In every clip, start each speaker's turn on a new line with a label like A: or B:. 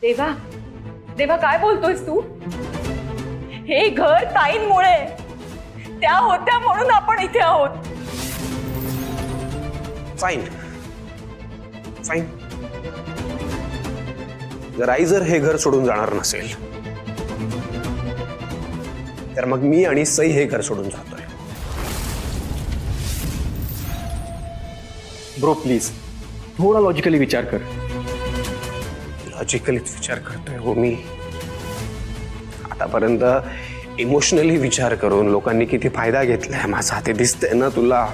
A: देवा, देवा काय बोलतोयस तू? हे घर ताईंमुळे, त्या होत्या म्हणून आपण इथे आहोत.
B: Fine fine. जर आई जर हे घर सोडून जाणार नसेल तर मग मी आणि सई हे घर सोडून जातोय.
C: ब्रो प्लीज थोडा लॉजिकली विचार कर.
B: लॉजिकलीच विचार करतोय हो मी. आतापर्यंत इमोशनली विचार करून लोकांनी किती फायदा घेतलाय माझा ते दिसतंय ना तुला.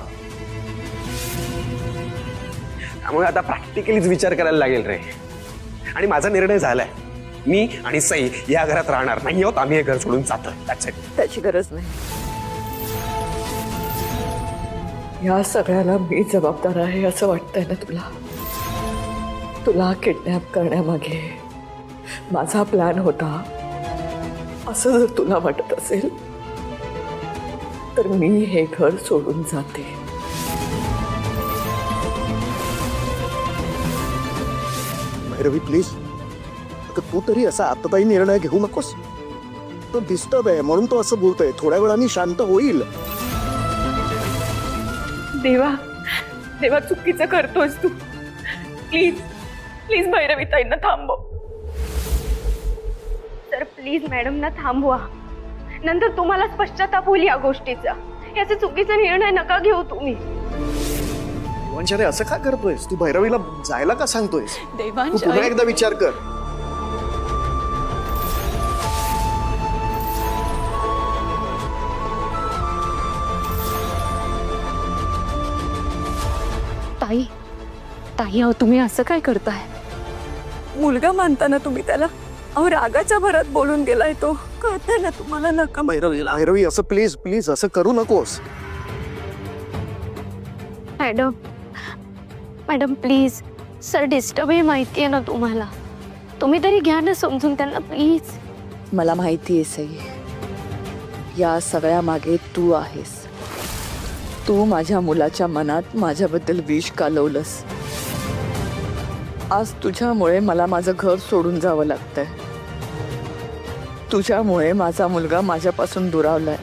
B: त्यामुळे आता प्रॅक्टिकलीच विचार करायला लागेल रे. आणि माझा निर्णय झालाय, मी आणि सई या घरात राहणार नाही आहोत. आम्ही हे घर सोडून जातोय. That's it.
A: त्याची गरज नाही. या सगळ्याला मी जबाबदार आहे असं वाटतंय ना तुला? तुला किडनॅप करण्यामागे माझा प्लॅन होता असं जर तुला वाटत असेल तर मी हे घर सोडून जाते.
D: भैरवी प्लीज, तू तरी असा आत्ताही निर्णय घेऊ नकोस. तो डिस्टर्ब आहे म्हणून तो असं बोलतोय. थोड्या वेळाने शांत होईल.
A: देवा, देवा चुकीचं करतोस तू. प्लीज प्लीज भैरवीताईंना थांबव.
E: तर प्लीज मॅडम ना थांबवा. नंतर तुम्हाला पश्चाताप होईल या गोष्टीचा. याचा चुकीचा निर्णय नका घेऊ तुम्ही.
D: देवांश, असं का करतोयस तू? भैरवीला जायला का सांगतोयस? तू पुन्हा एकदा विचार कर.
E: ताई, ताई अहो तुम्ही असं काय करताय?
A: मुलगा मानताना तुम्ही त्याला अहो रागाच्या भरात बोलून गेलाय. तो कळतंय ना तुम्हाला? नका
D: भैरवी असं प्लीज प्लीज असं करू नकोस.
E: Madam, madam please. Sir disturb आहे माहिती आहे ना तुम्हाला. तुम्ही तरी घ्या ना समजून त्यांना प्लीज.
A: मला माहिती आहे सई, या सगळ्या मागे तू आहेस. तू माझ्या मुलाच्या मनात माझ्याबद्दल विष कालवलंस. आज तुझ्यामुळे मला माझं घर सोडून जावं लागतंय. तुझ्यामुळे माझा मुलगा माझ्यापासून दुरावलाय.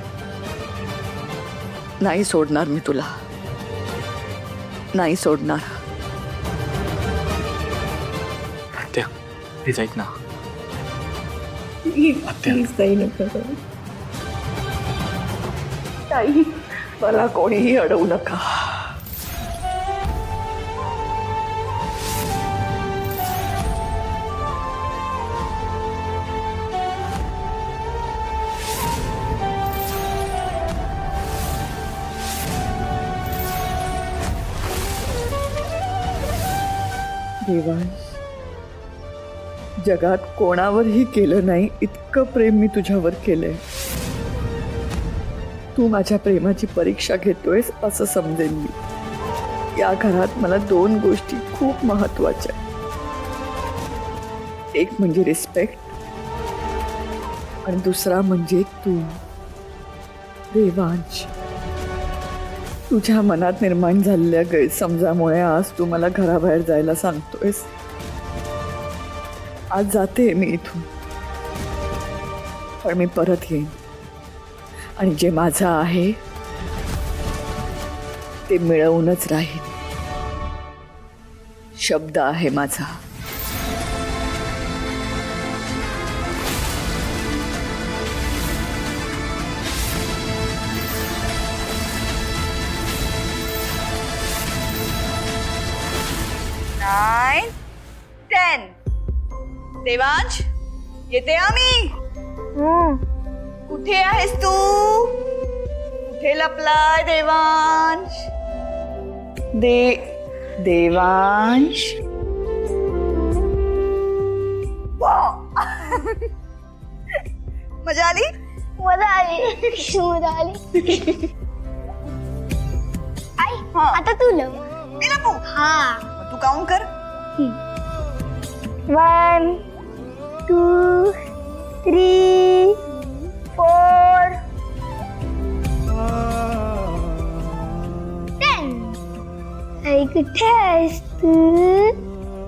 A: नाही सोडणार मी तुला, नाही सोडणार.
C: आत्या प्लीज ऐक ना.
A: ताई, मला कोणीही अडवू नका. देवांश, जगात कोणावरही केलं नाही इतकं प्रेम मी तुझ्यावर केलंय. तू माझ्या प्रेमाची परीक्षा घेतोयस असं समजेन मी. या घरात मला दोन गोष्टी खूप महत्वाच्या. एक म्हणजे रिस्पेक्ट आणि दुसरा म्हणजे तू. देवांश, तुझ्या मनात निर्माण झालेल्या गैरसमजामुळे आज तू मला घराबाहेर जायला सांगतोयस. आज जाते मी इथून, पण मी परत येईन आणि जे माझं आहे ते मिळवूनच राहील. शब्द आहे माझा.
F: नाइन 10. देवांश, येते आम्ही. कुठे आहेस तू? कुठे लपलाय देवांश? देवांश, मजा आली?
G: मजा आली. आई, आता तू लव.
F: मी लपू?
G: हा.
F: मग तू काउंट कर.
G: 1 2 3 4 10. आई कुठे आहेस तू?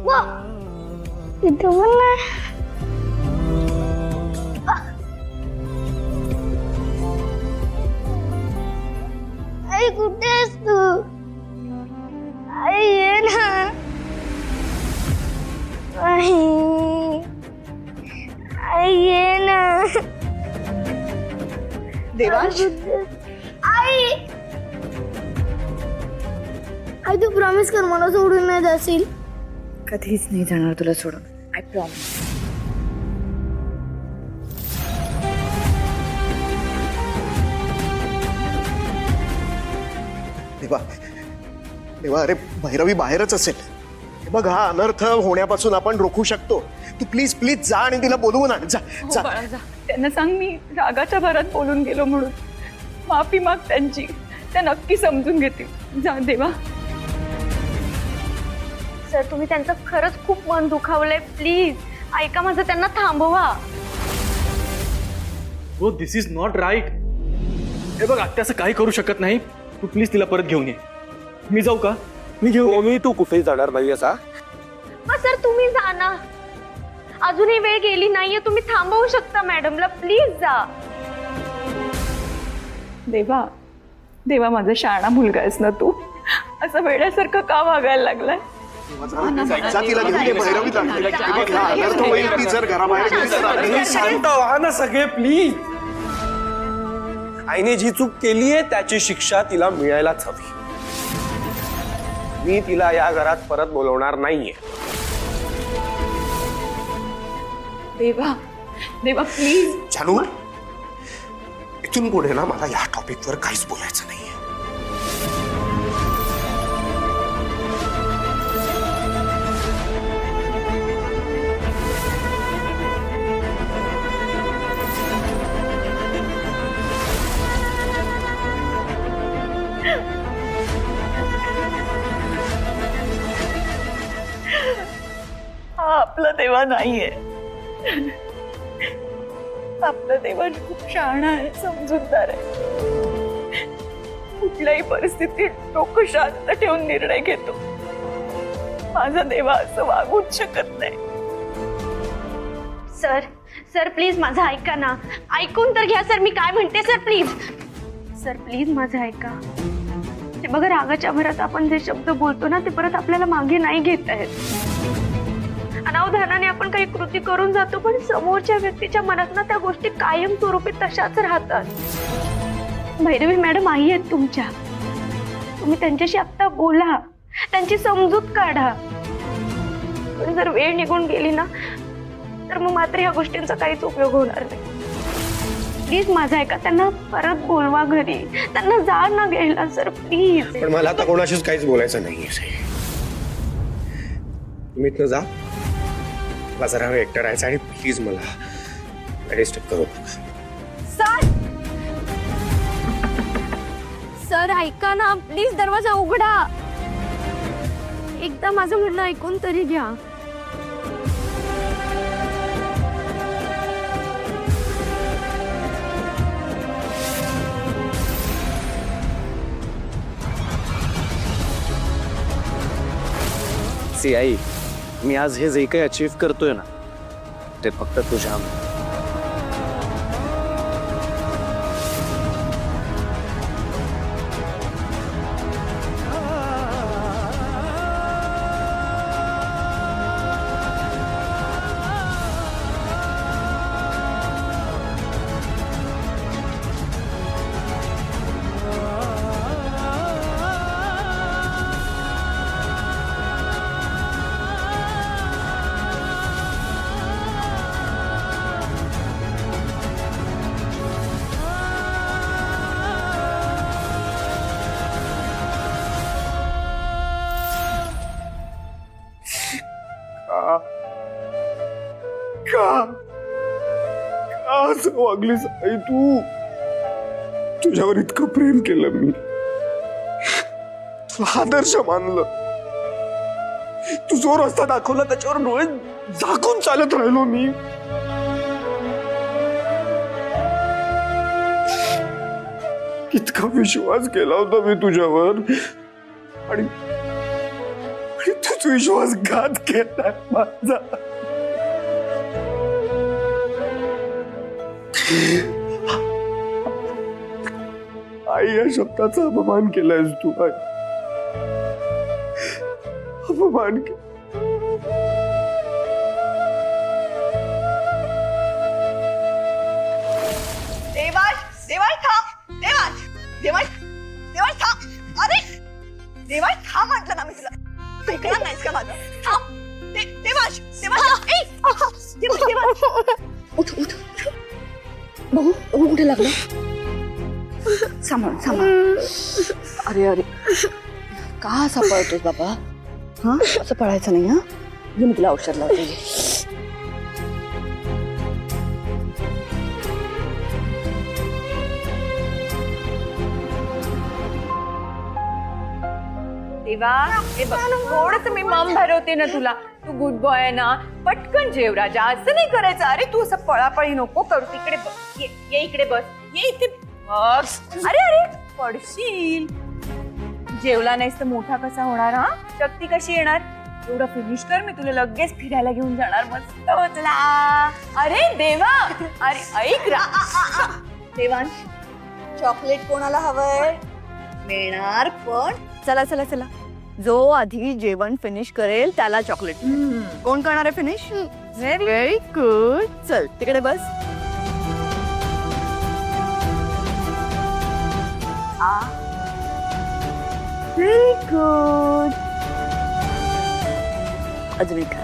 G: वा, इथं पण नाही.
F: देवांश
G: आई आई तू प्रॉमिस कर मला सोडून नाही जाशील.
F: कधीच नाही जाणार तुला सोडून. I promise.
D: देवा देवा, अरे भैरवी बाहेरच असेल. हे बघ, हा अनर्थ होण्यापासून आपण रोखू शकतो. तू प्लीज प्लीज जा आणि तिला बोलवून आण. जा जा.
H: त्यांना सांग मी रागाच्या भरात बोलून गेलो म्हणून. माफी माग त्यांची, त्या नक्की समजून घेतील. जा देवा.
E: सर तुम्ही त्यांचं खरंच खूप मन दुखावलंय, प्लीज ऐका माझं, त्यांना थांबवा.
C: हो दिस इज नॉट राईट. हे बघ आत्या असं काही करू शकत नाही. तू प्लीज तिला परत घेऊन ये. मी जाऊ का? मी घेऊ.
D: मी तू कुठेही जाणार नाही असा.
E: मग सर तुम्ही जा ना, अजूनही वेळ गेली नाहीये, तुम्ही थांबवू शकता मॅडमला, प्लीज जा.
H: देवा देवा, माझा शहाणा मुलगा आहेस ना तू. असं वेड्यासारखं का वागायला लागलाय?
D: जा तिला घेऊन ये भैरवीला. हे बघ, हा अनर्थ होईल ती जर घराबाहेर गेली तर.
B: शांत व्हा ना सगळे प्लीज. आईने जी चूक केली आहे त्याची शिक्षा तिला मिळायलाच हवी. मी तिला या घरात परत बोलवणार नाहीये.
H: देवा देवा प्लीज.
B: जानू, इथून पुढे ना मला या टॉपिकवर काहीच बोलायचं नाहीये.
H: हा आपला देवा नाहीये. आपला देवा खूप शहाणा आहे, समजूतदार आहे. कुठल्याही परिस्थितीत डोकं शांत ठेवून निर्णय घेतो. माझा देवा असं वागूच शकत नाही.
E: सर सर प्लीज माझं ऐका ना, ऐकून तर घ्या सर, मी काय म्हणते. सर प्लीज, सर प्लीज माझं ऐका. ते बघा रागाच्या भरात आपण जे शब्द बोलतो ना ते परत आपल्याला मागे नाही घेता येत. अनावधानाने आपण काही कृती करून जातो, पण समोरच्या व्यक्तीच्या मनात ना त्या गोष्टी कायमस्वरूपी तशाच राहतात. भैरवी मॅडम आई आहेत तुमच्या, तुम्ही त्यांच्याशी आत्ता बोला, त्यांची समजूत काढा. पण जर वेळ निघून गेली ना तर मग मात्र या गोष्टींचा काहीच उपयोग होणार नाही. प्लीज माझं ऐका, त्यांना परत बोलवा घरी, त्यांना जा ना घ्यायला सर प्लीज.
B: पण मला आता कोणाशीच काहीच बोलायचं नाहीये. तुम्ही इथनं जा. मला जरा वेळ एकटं राहायचं आणि प्लीज मला डिस्टर्ब करू नका.
E: सर सर ऐका ना प्लीज, दरवाजा उघडा. एकदा माझं म्हणणं ऐकून तरी घ्या.
D: सी आई, मी आज हे जे काही अचीव्ह करतोय ना ते फक्त तुझ्या.
B: असं वागलीस आई तू? तुझ्यावर इतकं प्रेम केलं मी, तुला आदर्श मानलं, तू जो रस्ता दाखवला त्याच्यावर डोळे झाकून चालत राहिलो मी. इतका विश्वास केला होता मी तुझ्यावर आणि तूच विश्वासघात केला माझा. आई या शब्दाचा अपमान केलायस तू. अपमान
F: देवांश देवांश थांब.
H: देवाश थांब म्हटलं ना मी तुला ऐकणार नाहीस का माझं थांब देवाश देवाश ए, देवाश
F: उठ उठ बघू बघू कुठे लागलं सांभाळ सांभाळ अरे अरे का असा पळतोस बाबा हा असं पळायचं नाही हा मी तुला औषध लावते
H: देवा हे बघ थोडस मी मम भरवते ना तुला तू गुड बॉय आहे ना पटकन जेव राजा असं नाही करायचं अरे तू असं पळापळी नको करू तिकडे बस ये इकडे बस ये इथे बस अरे अरे पडशील जेवला नाहीस तर मोठा कसा होणार हा शक्ती कशी येणार एवढं फिनिश कर मी तुला लगेच फिरायला घेऊन जाणार मस्त होतला अरे देवा अरे ऐक रा देवांश चॉकलेट कोणाला हवंय मिळणार पण चला चला चला जो आधी जेवण फिनिश करेल त्याला चॉकलेट कोण करणार आहे फिनिश व्हेरी गुड चल तिकडे बस व्हेरी गुड अजून एक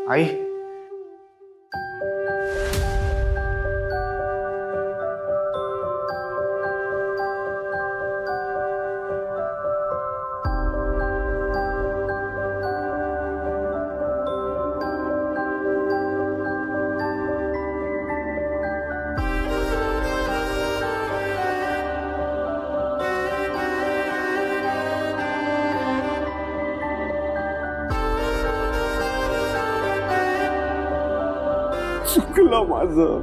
B: आई चुकलं माझं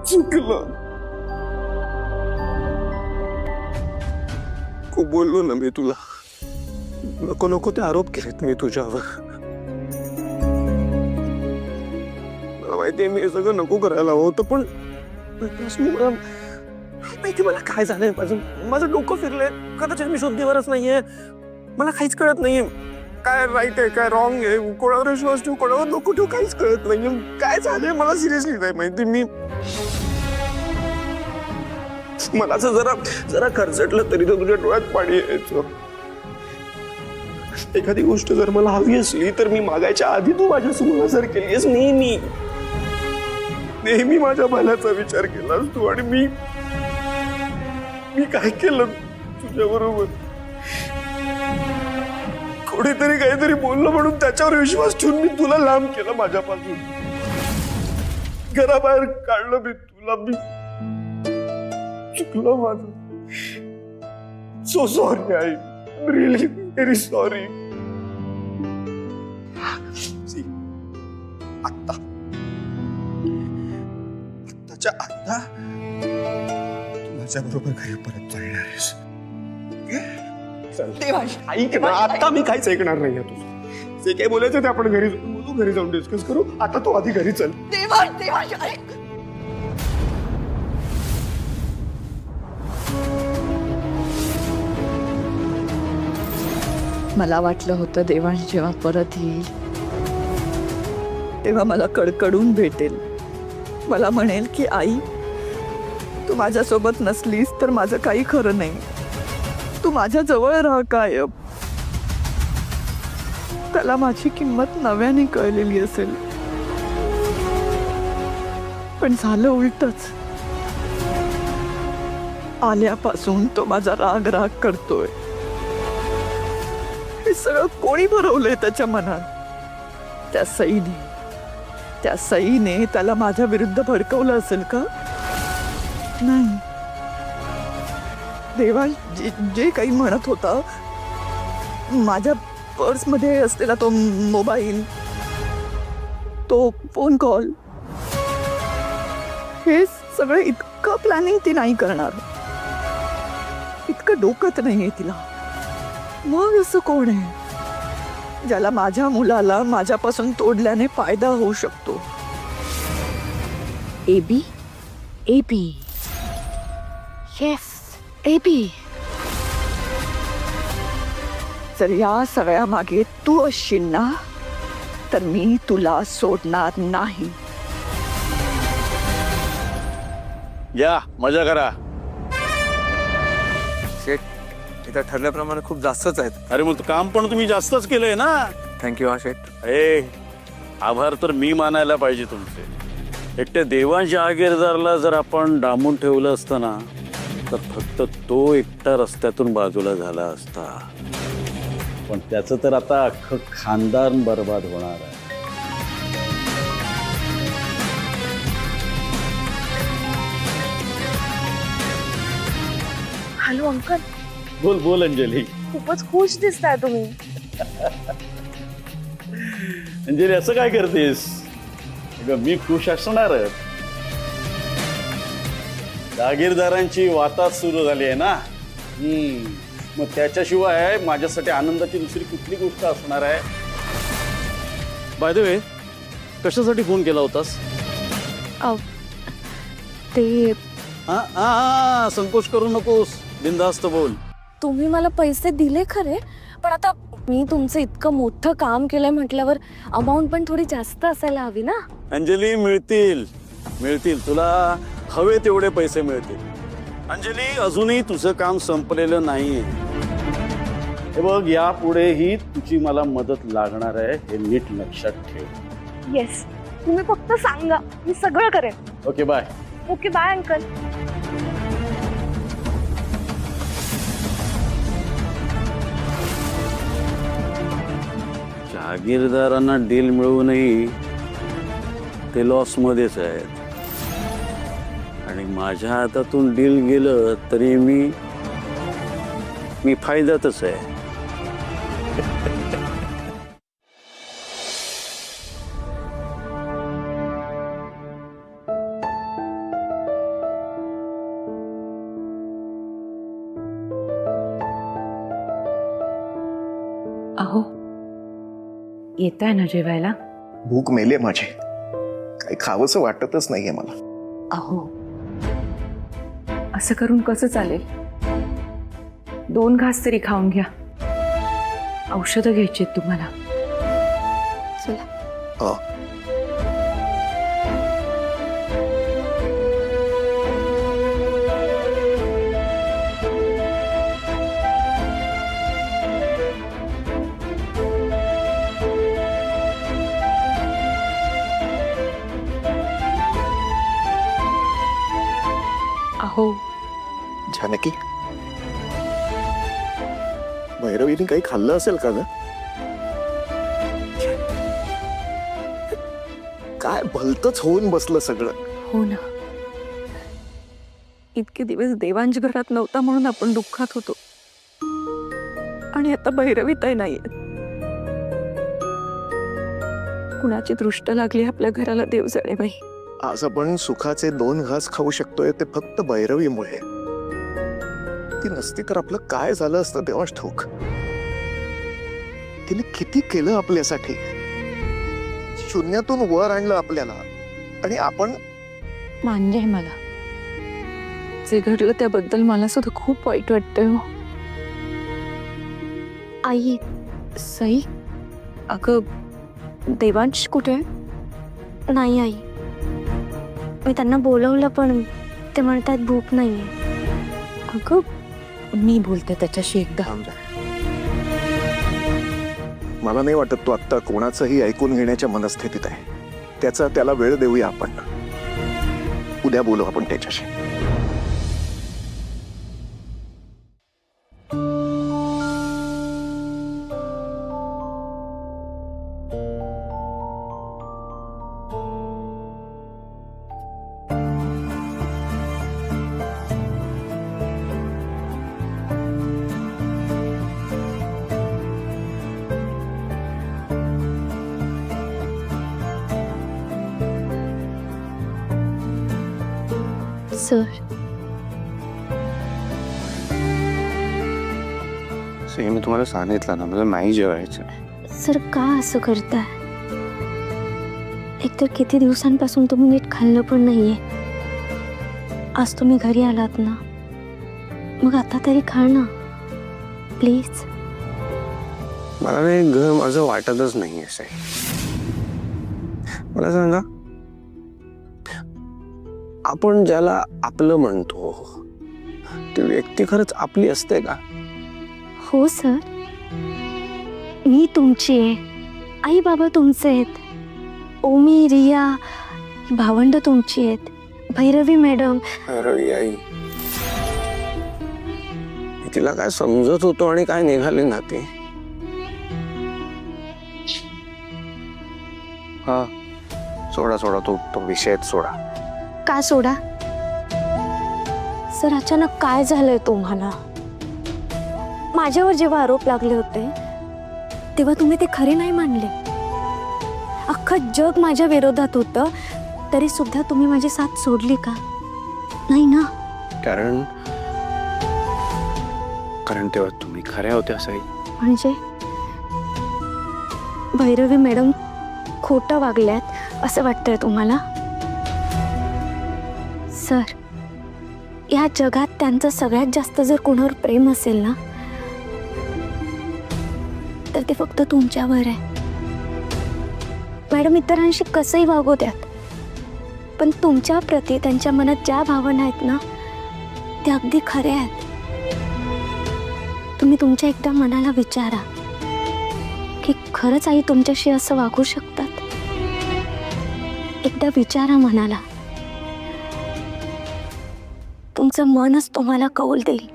B: चुकलं खूप बोललो ना मी तुला नको नको ते आरोप केलेत मी तुझ्यावर मला माहितीये मी हे सगळं नको करायला हवं होतं पण माहिती मला काय झालंय माझं डोकं फिरलंय कदाचित मी शुद्धीवरच नाहीये मला काहीच कळत नाहीये काय राईट आहे काय रॉंग आहे कोणावर विश्वास ठेवू कोणावर नको ठेवू काहीच कळत नाही काय झालंय मला सिरियसली नाही माहिती मी मला असं जरा खरचटलं तरी तर तुझ्या डोळ्यात पाणी यायचं एखादी गोष्ट जर मला हवी असली तर मी मागायच्या आधी तू माझ्यासमोर हजर केलीस नेहमी माझ्या भल्याचा विचार केलास तू आणि मी काय केलं तुझ्या बरोबर कोणीतरी काहीतरी बोललं म्हणून त्याच्यावर विश्वास ठेवून मी तुला लांब केलं माझ्यापासून घराबाहेर काढलं मी तुला मी चुकलं माझं so sorry I really very sorry आत्ताच्या आत्ता तू माझ्या बरोबर घरी परत जाणार आहेस ऐक ना आता मी काहीच ऐकणार नाहीये तुझं जे काही बोलायचं ते आपण घरी बोलू घरी जाऊन डिस्कस करू आता तू आधी घरी चल
A: मला वाटलं होतं देवांश जेव्हा परत येईल तेव्हा मला कडकडून भेटेल मला म्हणेल की आई तू माझ्यासोबत नसलीस तर माझं काही खरं नाही तू माझ्या जवळ राहा कायम त्याला माझी किंमत नव्याने कळलेली असेल पण झालं उलटच आल्यापासून तो माझा राग राग करतोय हे सगळं कोणी भरवलंय त्याच्या मनात त्या सईने त्याला माझ्या विरुद्ध भडकवलं असेल का नाही देवा जे काही म्हणत होता माझ्या पर्समध्ये असलेला तो मोबाईल तो फोन कॉल हे सगळं इतकं प्लॅनिंग ती नाही करणार इतकं डोकंच नाहीये तिला. मग असं कोण आहे ज्याला माझ्या मुलाला माझ्यापासून तोडल्याने फायदा होऊ शकतो?
F: AB AB yes AB.
A: जर या सगळ्या मागे तू असशील ना तर मी तुला सोडणार नाही.
I: या मजा करा.
B: शेट इथं ठरल्याप्रमाणे खूप जास्तच आहेत.
I: अरे मग काम पण तुम्ही जास्तच केलंय ना.
B: थँक्यू हा शेट.
I: ए आभार तर मी मानायला पाहिजे तुमचे. एकट्या देवांच्या आगीरदारला जर आपण डांबून ठेवलं असतं ना तर फक्त तो एकटा रस्त्यातून बाजूला झाला असता. पण त्याचं तर आता अख्खं खानदान बर्बाद होणार आहे.
E: हॅलो अंकल,
I: बोल बोल अंजली.
E: खूपच खुश दिसताय तुम्ही.
I: अंजली असं काय करतेस? अगं मी खुश असणारच. जागीरदारांची वाताच सुरू झाली आहे ना. मग त्याच्याशिवाय माझ्यासाठी आनंदाची दुसरी कुठली गोष्ट असणार आहे? बाय द वे, कशासाठी फोन केला होतास?
E: ते
I: हा हा संकोच करू नकोस, बिनधास्त बोल.
E: तुम्ही मला पैसे दिले खरे, पण आता मी तुमचं इतकं मोठं काम केलंय म्हटल्यावर अमाऊंट पण थोडी जास्त असायला हवी ना.
I: अंजली मिळतील मिळतील, तुला हवे तेवढे पैसे मिळतील. अंजली अजूनही तुझं काम संपलेलं नाहीये. हे बघ, यापुढेही तुझी मला मदत लागणार आहे, हे नीट लक्षात ठेव.
E: येस, तुम्ही फक्त सांगा, मी सगळं करेन.
I: Okay bye.
E: Okay bye uncle.
I: जागीरदारांना डील मिळूनही ते लॉस मध्येच आहेत आणि माझ्या हातातून डील गेलं तरी मी फायद्यातच आहे.
F: अहो येताय ना जेवायला?
D: भूक मेले माझी, काही खावंसं वाटतच नाहीये मला.
F: अहो असं करून कसं चालेल? 2 घास तरी खाऊन घ्या. औषधं घ्यायची तुम्हाला. चला.
D: अ,
F: अहो
D: जानकी, भैरवीने काही खाल्लं असेल का ग? काय भलतच होऊन बसलं सगळं.
F: हो ना, इतके दिवस देवांश घरात नव्हता म्हणून आपण दुःखात होतो आणि आता भैरवीताई नाहीये. कुणाची दृष्ट लागली आपल्या घराला, देव जाणे बाई.
D: आज आपण सुखाचे 2 घास खाऊ शकतोय ते फक्त भैरवीमुळे. ती नसती तर आपलं काय झालं असतं देवाच ठाऊक. तिने किती केलं आपल्यासाठी, शून्यातून वर आणलं आपल्याला, आणि आपण
F: मान्य आहे मला. जे घडलं त्याबद्दल मला सुद्धा खूप वाईट वाटतंय हो.
E: आई,
F: सई, अगं देवांश कुठे?
E: नाही आई, मी त्यांना बोलवलं पण ते म्हणतात भूक नाहीये.
F: अगं मी बोलते त्याच्याशी एकदा.
D: मला नाही वाटत तो आत्ता कोणाचंही ऐकून घेण्याच्या मनस्थितीत आहे. त्याला वेळ देऊया आपण. उद्या बोलू आपण त्याच्याशी.
E: सर,
B: सई मी तुम्हाला सांगितलं ना मला नाही जेवायचं.
G: सर का असं करताय? एकतर किती दिवसांपासून तुम्ही नीट खाल्लं पण नाहीये. आज तुम्ही घरी आलात ना, मग आता तरी खा ना प्लीज.
B: मला नाही घर माझं वाटतच नाहीये सई. मला सांगा, आपण ज्याला आपलं म्हणतो ती व्यक्ती खरंच आपली असते का?
G: हो सर, मी तुमची आहे, आई बाबा तुमचे आहेत, ओमी रिया ही भावंड तुमची आहेत, भैरवी मॅडम.
B: रवी आई, मी तिला काय समजत होतो आणि काय निघाले ना ते. हा सोडा सोडा, तो विषयच सोडा.
G: का सोडा? सर अचानक काय झालंय तुम्हाला? माझ्यावर जेव्हा आरोप लागले होते तेव्हा तुम्ही ते खरे नाही मानले. अख्खं जग माझ्या विरोधात होतं तरी सुद्धा तुम्ही माझी साथ सोडली का? नाही ना.
B: कारण तेव्हा तुम्ही खऱ्या होत्या सई.
G: म्हणजे भैरवी मॅडम खोटं वागल्यात असं वाटतंय तुम्हाला? सर, या जगात त्यांचं सगळ्यात जास्त जर कोणावर प्रेम असेल ना तर ते फक्त तुमच्यावर आहे. मॅडम इतरांशी कसंही वागू द्यात, पण तुमच्या प्रती त्यांच्या मनात ज्या भावना आहेत ना त्या अगदी खऱ्या आहेत. तुम्ही तुमच्या एकदा मनाला विचारा की खरंच आई तुमच्याशी असं वागू शकतात. एकदा विचारा मनाला, तुमचं मनच तुम्हाला कौल देईल.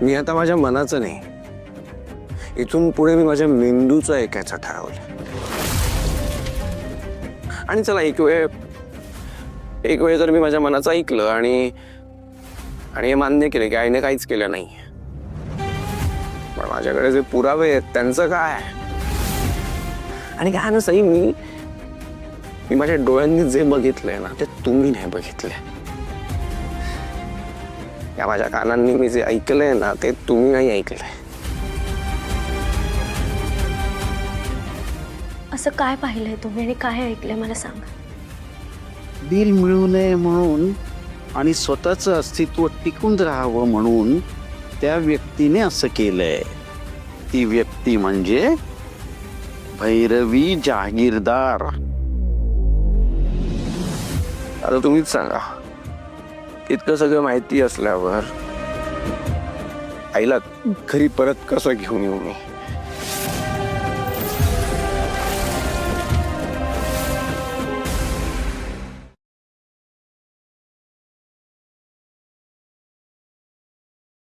B: मी आता माझ्या मनाचं नाही, इथून पुढे मी माझ्या मेंदूचं ऐकायचं ठरवलं. आणि चला एक वेळ जर मी माझ्या मनाचं ऐकलं आणि हे मान्य केलं की आईने काहीच केलं नाही, पण माझ्याकडे जे पुरावे आहेत त्यांचं काय? आणि काय ना सई, मी माझ्या डोळ्यांनी जे बघितलंय ना ते तुम्ही नाही बघितलंय. या माझ्या कानांनी मी जे ऐकलंय ना ते तुम्ही नाही ऐकलंय.
G: असं काय पाहिलंय तुम्ही आणि काय ऐकलंय मला सांगा.
D: बिल मिळू नये म्हणून आणि स्वतःचं अस्तित्व टिकून राहावं म्हणून त्या व्यक्तीने असं केलंय. ती व्यक्ती म्हणजे भैरवी जहागीरदार.
B: आता तुम्हीच सांगा, इतकं सगळं माहिती असल्यावर आईला घरी परत कसं घेऊन येऊ मी?